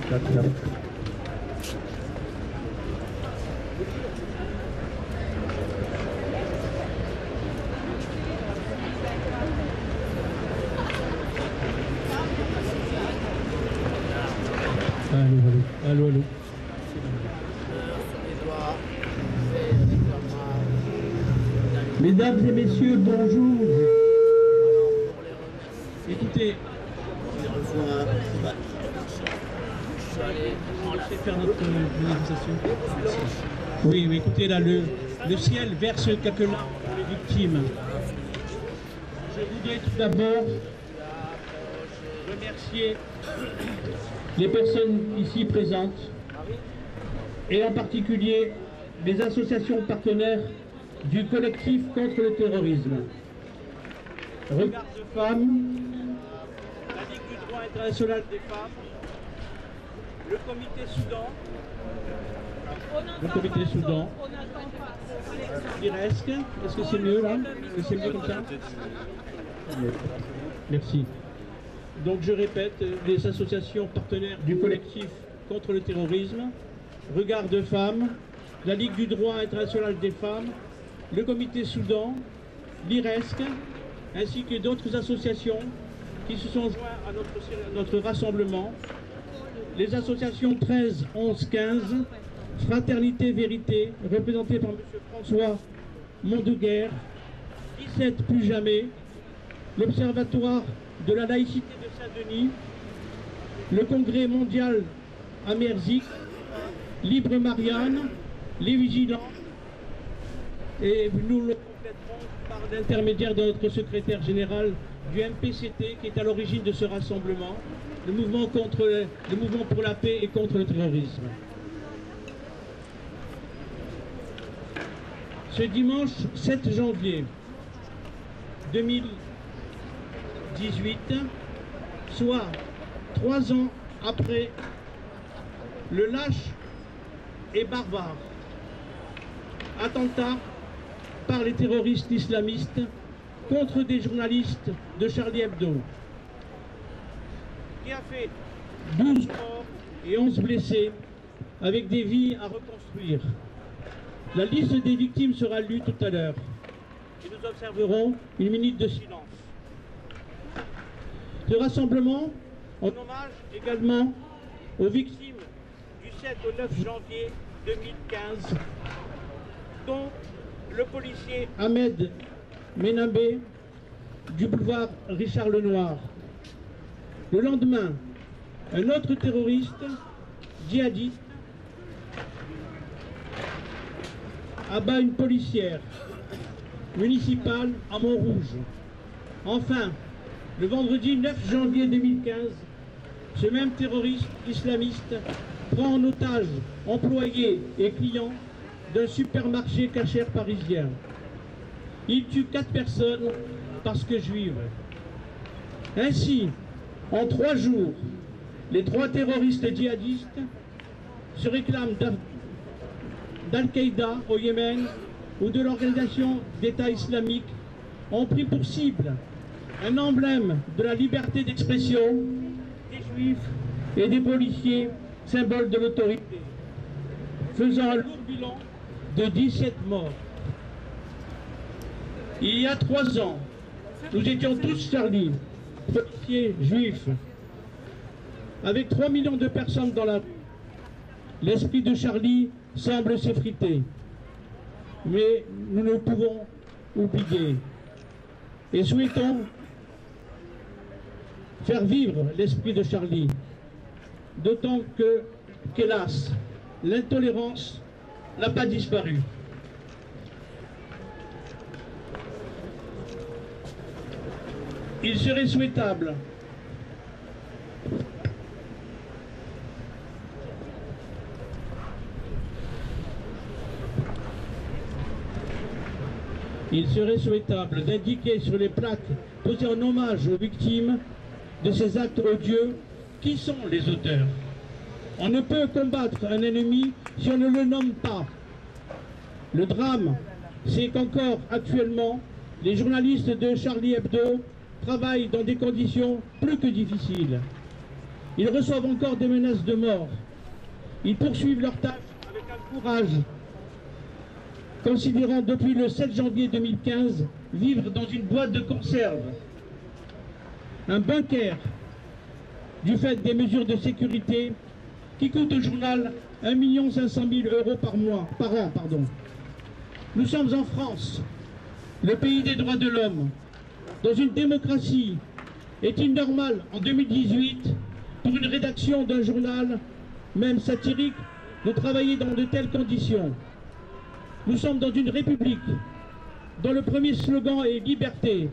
Allô, allô. Mesdames et messieurs, bonjour. Écoutez, on va faire notre manifestation. Oui, mais écoutez, là, le ciel verse quelques larmes pour les victimes. Je voudrais tout d'abord remercier les personnes ici présentes et en particulier les associations partenaires du collectif contre le terrorisme. Regard de femmes, la Ligue du droit international des femmes, le comité Soudan, l'IRESC, est-ce que c'est mieux là? Est-ce que c'est mieux comme ça? Merci. Donc je répète, les associations partenaires du collectif contre le terrorisme, Regard de femmes, la Ligue du droit international des femmes, le comité Soudan, l'IRESC, ainsi que d'autres associations qui se sont joints à notre rassemblement, les associations 13, 11, 15, Fraternité Vérité, représentée par M. François Mondeguerre, 17 Plus Jamais, l'Observatoire de la laïcité de Saint-Denis, le Congrès mondial à Merzic, Libre Marianne, les Vigilants, et nous le compléterons par l'intermédiaire de notre secrétaire général du MPCT qui est à l'origine de ce rassemblement, le mouvement pour la paix et contre le terrorisme. Ce dimanche 7 janvier 2018, soit 3 ans après le lâche et barbare attentat par les terroristes islamistes contre des journalistes de Charlie Hebdo, qui a fait 12 morts et 11 blessés avec des vies à reconstruire. La liste des victimes sera lue tout à l'heure et nous observerons une minute de silence. Ce rassemblement en hommage également aux victimes du 7 au 9 janvier 2015, dont le policier Ahmed Menabé du boulevard Richard Lenoir. Le lendemain, un autre terroriste djihadiste abat une policière municipale à Montrouge. Enfin, le vendredi 9 janvier 2015, ce même terroriste islamiste prend en otage employés et clients d'un supermarché cachère parisien. Il tue 4 personnes parce que juives. Ainsi, en 3 jours, les 3 terroristes djihadistes se réclament d'Al-Qaïda au Yémen ou de l'organisation d'État islamique, ont pris pour cible un emblème de la liberté d'expression des juifs et des policiers, symbole de l'autorité, faisant un lourd bilan de 17 morts. Il y a 3 ans, nous étions tous Charlie, policiers juifs, avec 3 millions de personnes dans la rue. L'esprit de Charlie semble s'effriter, mais nous ne pouvons oublier et souhaitons faire vivre l'esprit de Charlie, d'autant qu'hélas, l'intolérance n'a pas disparu. Il serait souhaitable d'indiquer sur les plaques posées en hommage aux victimes de ces actes odieux qui sont les auteurs. On ne peut combattre un ennemi si on ne le nomme pas. Le drame, c'est qu'encore actuellement, les journalistes de Charlie Hebdo travaillent dans des conditions plus que difficiles. Ils reçoivent encore des menaces de mort. Ils poursuivent leur tâche avec un courage, considérant depuis le 7 janvier 2015 vivre dans une boîte de conserve, un bunker, du fait des mesures de sécurité qui coûtent au journal 1 500 000 € par an. Nous sommes en France, le pays des droits de l'homme. Dans une démocratie, est-il normal en 2018 pour une rédaction d'un journal, même satirique, de travailler dans de telles conditions? Nous sommes dans une république dont le premier slogan est liberté,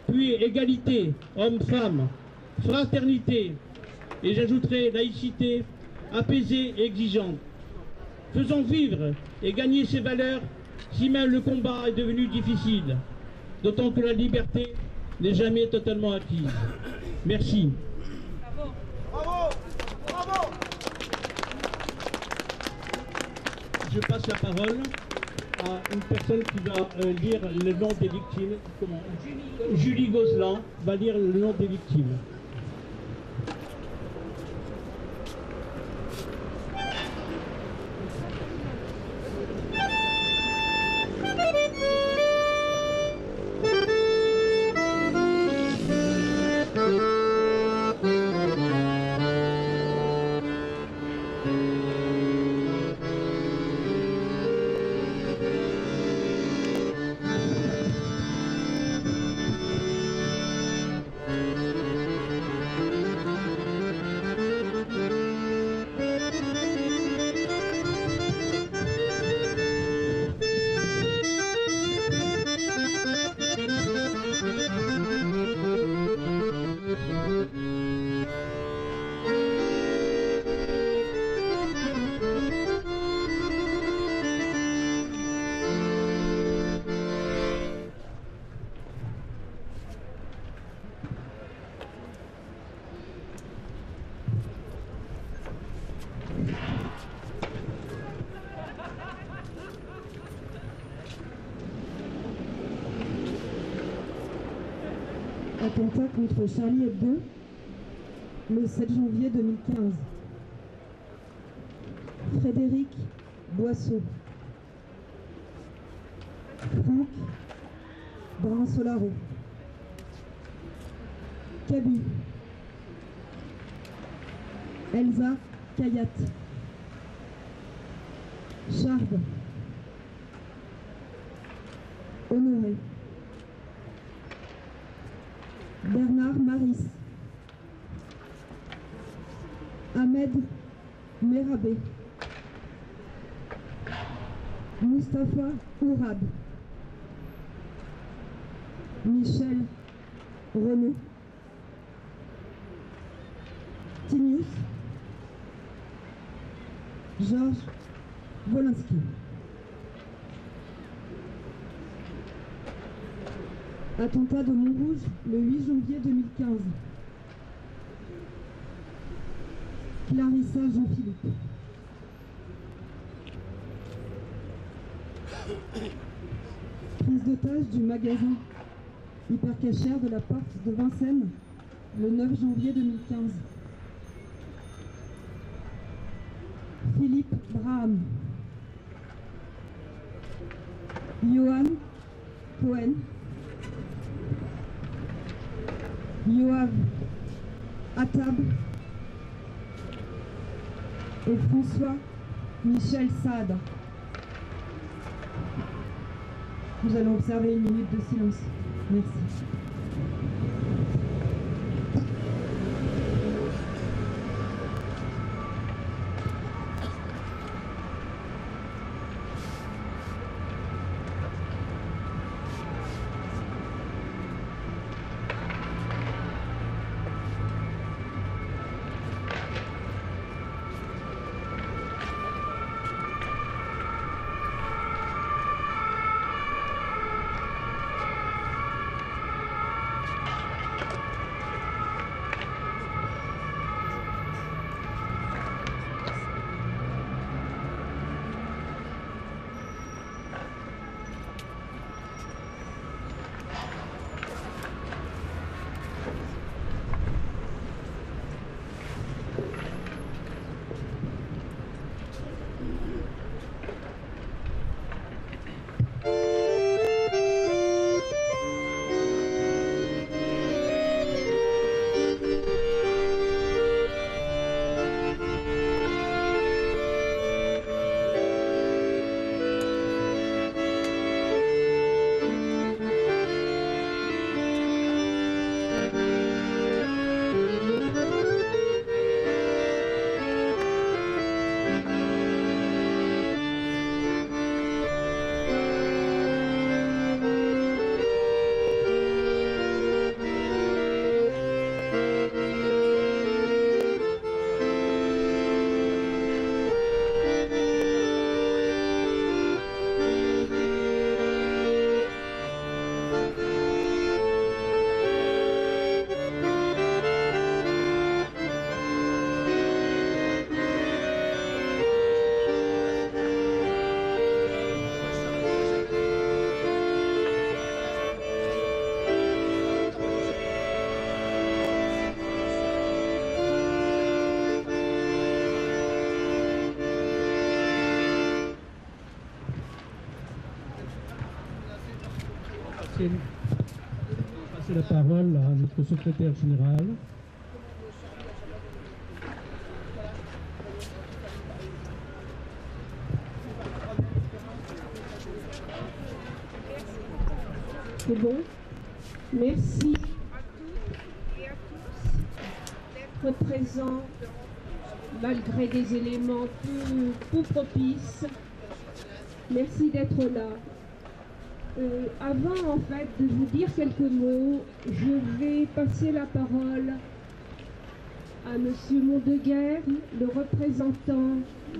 puis égalité, hommes-femmes, fraternité, et j'ajouterai laïcité, apaisée et exigeante. Faisons vivre et gagner ces valeurs si même le combat est devenu difficile, d'autant que la liberté n'est jamais totalement acquise. Merci. Bravo! Bravo! Je passe la parole à une personne qui va lire le nom des victimes. Comment? Julie Gozlan va lire le nom des victimes. Attentat contre Charlie Hebdo, le 7 janvier 2015. Frédéric Boisseau. Franck Brin-Solaro. Cabu. Elsa Kayat. Charbe. Honoré. Bernard Maris. Ahmed Merabé. Mustapha Ourab. Michel Renaud. Tinius. Georges Wolinski. Attentat de Montrouge le 8 janvier 2015. Clarissa Jean-Philippe. Prise d'otage du magasin hypercachère de la Porte de Vincennes le 9 janvier 2015. Philippe Braham. Johan Cohen. Yoav Attab et François Michel Saad. Nous allons observer une minute de silence. Merci. Passer la parole à notre secrétaire général. C'est bon. Merci à toutes et à tous d'être présents malgré des éléments peu propices. Merci d'être là. Avant en fait de vous dire quelques mots, je vais passer la parole à Monsieur Mondeguer, le représentant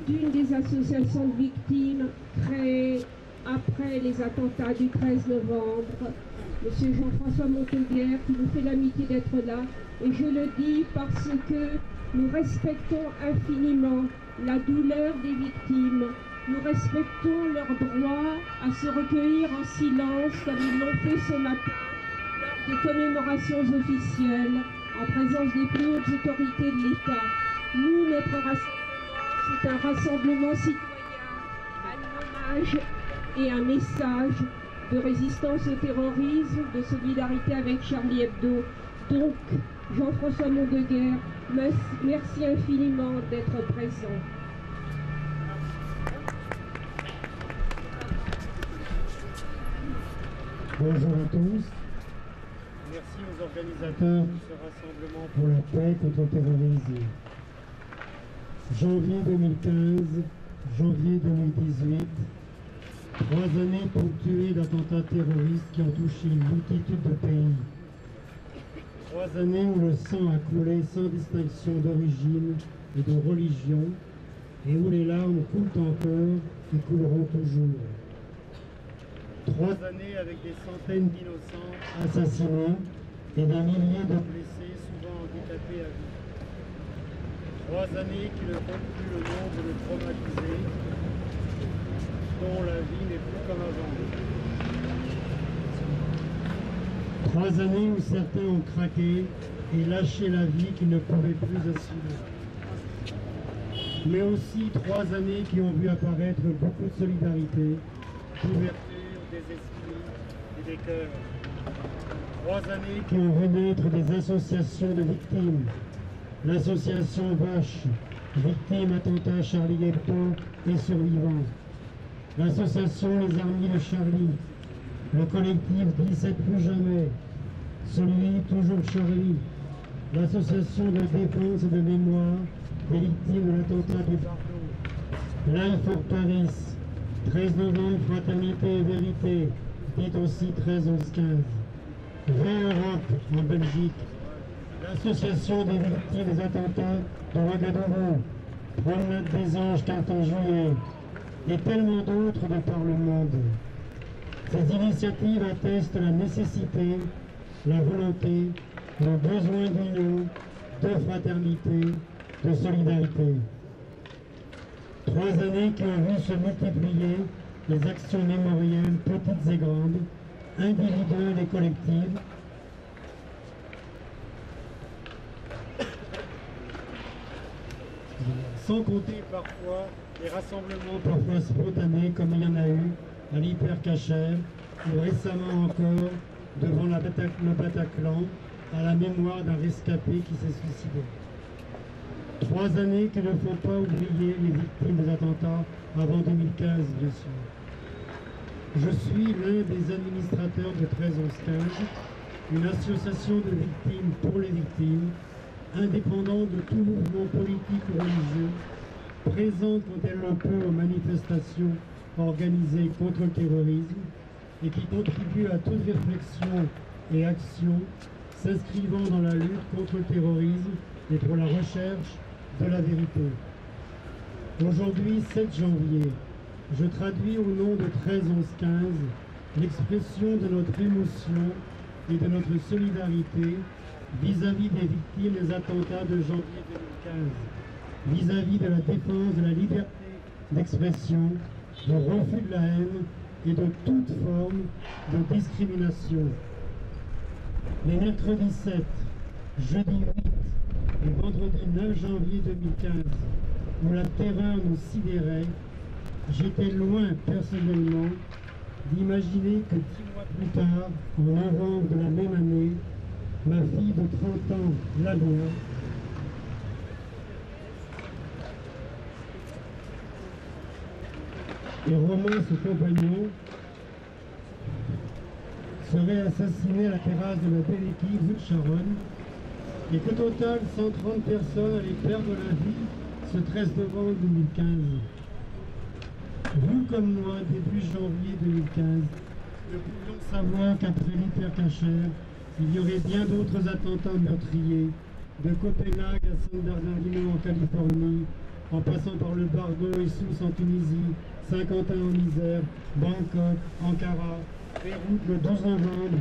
d'une des associations de victimes créées après les attentats du 13 novembre, Monsieur Jean-François Mondeguer, qui nous fait l'amitié d'être là. Et je le dis parce que nous respectons infiniment la douleur des victimes. Nous respectons leur droit à se recueillir en silence comme ils l'ont fait ce matin lors des commémorations officielles en présence des plus hautes autorités de l'État. Nous, notre rassemblement, c'est un rassemblement citoyen, un hommage et un message de résistance au terrorisme, de solidarité avec Charlie Hebdo. Donc, Jean-François Mondeguer, merci infiniment d'être présent. Bonjour à tous. Merci aux organisateurs de ce rassemblement pour la paix contre le terrorisme. Janvier 2015, janvier 2018, 3 années ponctuées d'attentats terroristes qui ont touché une multitude de pays. 3 années où le sang a coulé sans distinction d'origine et de religion, et où les larmes coulent encore et couleront toujours. 3 années avec des centaines d'innocents assassinés et des milliers de blessés, souvent handicapés à vie. 3 années qui ne comptent plus le nombre de traumatisés, dont la vie n'est plus comme avant. 3 années où certains ont craqué et lâché la vie qu'ils ne pouvaient plus assumer. Mais aussi 3 années qui ont vu apparaître beaucoup de solidarité, d'ouverture, des esprits et des cœurs. 3 années qui ont vu naître des associations de victimes. L'association Vache, victime attentat Charlie Hebdo et survivants. L'association Les Armies de Charlie. Le collectif 17 plus jamais. Celui Toujours Charlie. L'association de défense et de mémoire des victimes de l'attentat du Bardo. Life for Paris. 13 novembre, Fraternité et Vérité, dite aussi 13-11-15. Vraie Europe en Belgique. L'association des victimes des attentats de Ouagadougou. Promenade des Anges 14 juillet. Et tellement d'autres de par le monde. Ces initiatives attestent la nécessité, la volonté, le besoin d'union, de fraternité, de solidarité. 3 années qui ont vu se multiplier les actions mémorielles, petites et grandes, individuelles et collectives, sans compter parfois les rassemblements parfois spontanés comme il y en a eu à l'Hypercacher ou récemment encore devant le Bataclan à la mémoire d'un rescapé qui s'est suicidé. 3 années qui ne font pas oublier les victimes des attentats avant 2015, bien sûr. Je suis l'un des administrateurs de 13-11-15, une association de victimes pour les victimes, indépendante de tout mouvement politique ou religieux, présente quand elle le peut aux manifestations organisées contre le terrorisme et qui contribue à toute réflexion et action s'inscrivant dans la lutte contre le terrorisme et pour la recherche de la vérité. Aujourd'hui, 7 janvier, je traduis au nom de 13-11-15 l'expression de notre émotion et de notre solidarité vis-à-vis des victimes des attentats de janvier 2015, vis-à-vis de la défense de la liberté d'expression, du refus de la haine et de toute forme de discrimination. Les mercredis 7, jeudi 8 et vendredi 9 janvier 2015, où la terreur nous sidérait, j'étais loin personnellement d'imaginer que 10 mois plus tard, en novembre de la même année, ma fille de 30 ans, Lamia, et Romain, son compagnon, seraient assassinés à la terrasse de la Belle Équipe, rue de Charonne, et qu'au total, 130 personnes allaient perdre la vie ce 13 novembre 2015. Vous comme moi, début janvier 2015, nous pouvions savoir qu'après l'hypercachère, il y aurait bien d'autres attentats meurtriers, de Copenhague à San Bernardino en Californie, en passant par le Bardo et Sousse en Tunisie, Saint-Quentin en Isère, Bangkok, Ankara, Beyrouth le 12 novembre,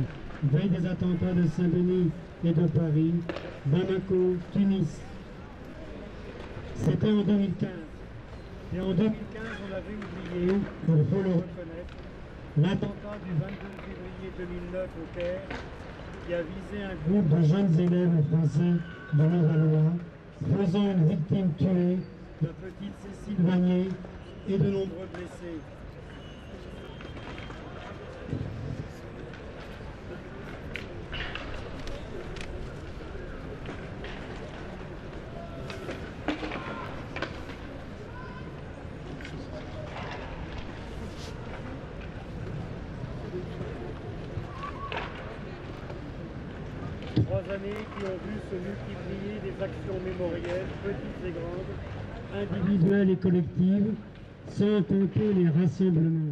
veille des attentats de Saint-Denis et de Paris, Bamako, Tunis. C'était en 2015. Et en 2015, on avait oublié, il faut le reconnaître, l'attentat du 22 février 2009 au Caire, qui a visé un groupe de jeunes élèves français de Levallois, faisant une victime tuée, la petite Cécile Vanier, et de nombreux blessés. Trois années qui ont vu se multiplier des actions mémorielles, petites et grandes, individuelles et collectives, sans compter les rassemblements.